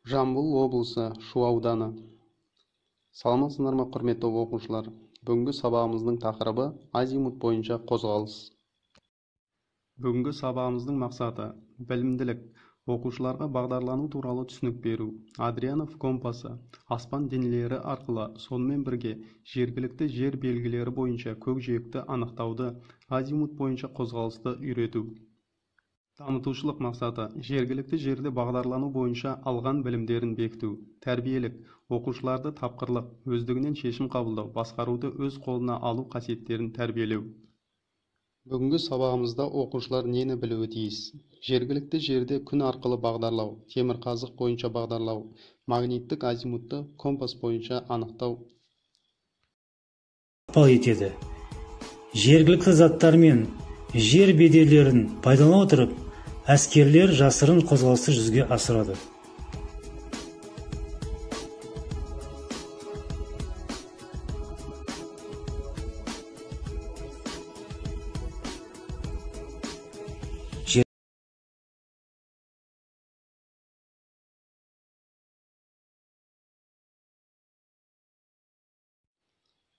Жамбыл облысы Шу ауданы. Саламатсыздар ма, құрметті оқушылар? Бүгінгі сабағымыздың тақырыбы азимут бойынша қозғалыс. Бүгінгі сабағымыздың мақсаты білімділік, оқушыларға бағдарлану туралы түсінік беру. Адрианов компасы аспан денелері арқылы, сонымен бірге жергілікті жер белгілері бойынша көкжиекті анықтауды, азимут бойынша қозғалысты үйрету. Дамытушылық мақсаты жергілікті жерде бағдарлану бойынша алған білімдерін бекіту. Тәрбиелік оқушыларды тапқырлық, өздігінен шешім қабылдау, басқаруды өз қолына алу қасиеттерін тәрбиелеу. Бүгінгі сабағымызда оқушылар нені білуі тиіс? Жергілікті жерде күн арқылы бағдарлау, темірқазық бойынша бағдарлау, магниттік азимутты компас бойынша анықтау. Ықпал етеді. Жергілікті заттар мен жер бедерлерін пайдалана отырып, әскерлер жасырын қозғалысты жүзеге асырады.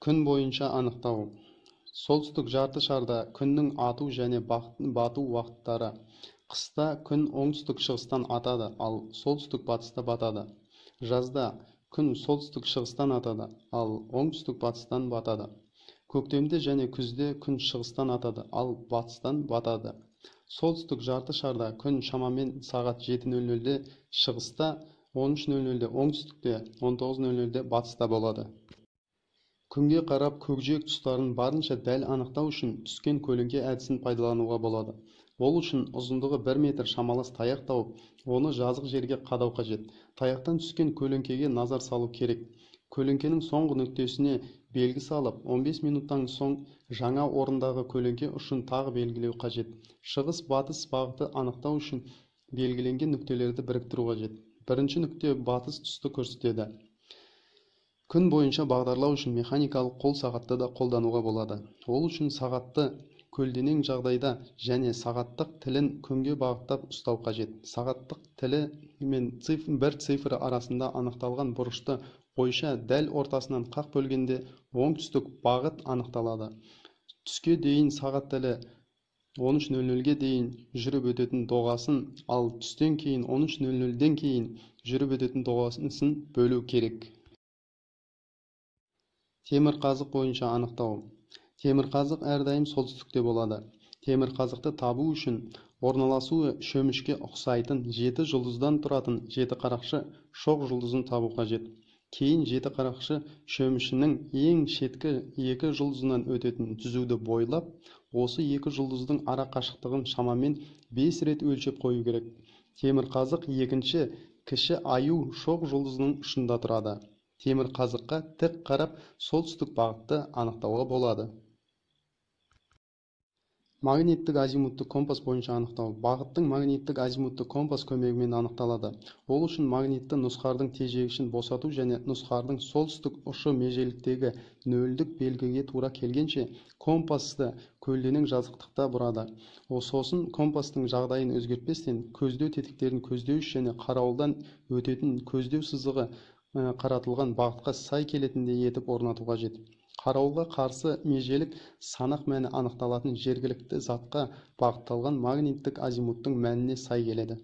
Күн бойынша анықтау. Солтүстік жарты шарда күннің ату және бату уақыттары. Қыста күн оңтүстік шығыстан атады, ал солтүстік батыста батады. Жазда күн солтүстік шығыстан атады, ал оңтүстік батыстан батады. Көктемде және күзде күн шығыстан атады, ал батыстан батады. Солтүстік жарты шарда күн шамамен сағат 7:00-де шығыста, 13:00-де оңтүстікте, 19:00-де батыста болады. Күнге қарап көкжиек тұстарын барынша дәл анықтау үшін түскен көлеңке әдісін пайдалануға болады. Ол үшін ұзындығы 1 метр шамалас таяқ тауып, оны жазық жерге қадау қажет. Таяқтан түскен көлеңкеге назар салу керек. Көлеңкенің соңғы нүктесіне белгі салып, 15 минуттан соң жаңа орындағы көлеңке ұшын тағы белгілеу қажет. Шығыс-батыс бағыты анықтау үшін белгіленген нүктелерді біріктіру қажет. Бірінші нүкте батыс тұсты көрсетеді. Күн бойынша бағдарлау үшін механикалық қол сағатты да қолдануға болады. Ол үшін сағатты көлденең жағдайда және сағаттық тілін күнге бағыттап ұстау қажет. Сағаттық тілі мен бір цифры арасында анықталған бұрышты бойынша дәл ортасынан қақ бөлгенде оңтүстік бағыт анықталады. Түске дейін сағат тілі 13:00-ге дейін жүріп өтетін доғасын, ал түстен кейін 13:00-ден кейін жүріп өтетін доғасын бөлу керек. Темірқазық бойынша анықтау. Темірқазық әрдайым солтүстікте болады. Темірқазықты табу үшін орналасуы шөмішке ұқсайтын 7 жұлдыздан тұратын 7 қарақшы шоқ жұлдызын табу қажет. Кейін 7 қарақшы шөмішінің ең шеткі 2 жұлдызынан өтетін түзуді бойлап, осы 2 жұлдыздың ара қашықтығын шамамен 5 рет өлшеп қою керек. Темірқазық екінші кіші аю шоқ жұлдызының ұшында тұрады. Темірқазыққа тік қарап, солтүстік бағытты анықтауға болады. Магниттік азимутты компас бойынша анықтау. Бағыттың магниттік азимутты компас көмегімен анықталады. Ол үшін магнитті нұсқардың тежегішін босату және нұсқардың солтүстік ұшы межеліктегі нөлдік белгіге тура келгенше компасты көлденең жазықтықта бұрады. Сосын компастың жағдайын өзгертпестен көздеу тетіктерін көздеуіш және қарауылдан өтетін көздеу сызығы қаратылған бағытқа сай келетіндей етіп орнатуға қажет. Қарауылға қарсы межелік санақ мәні анықталатын жергілікті затқа бағытталған магниттік азимуттың мәніне сай келеді.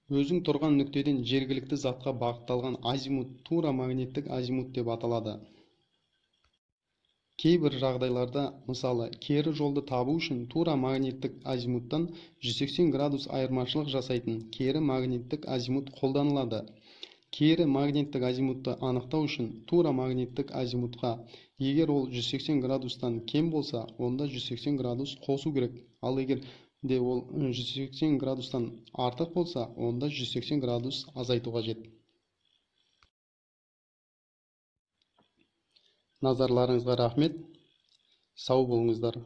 Өзің тұрған нүктеден жергілікті затқа бағытталған азимут тура магниттік азимут деп аталады. Кейбір жағдайларда, мысалы, кері жолды табу үшін тура магниттік азимуттан 180 градус айырмашылық жасайтын кері магниттік азимут қолданылады. Кері магниттік азимутты анықтау үшін тура магниттік азимутқа, егер ол 180 градустан кем болса, онда 180 градус қосу керек. Ал егер де ол 180 градустан артық болса, онда 180 градус азайту қажет. Назарларыңызға рахмет. Сау болыңыздар.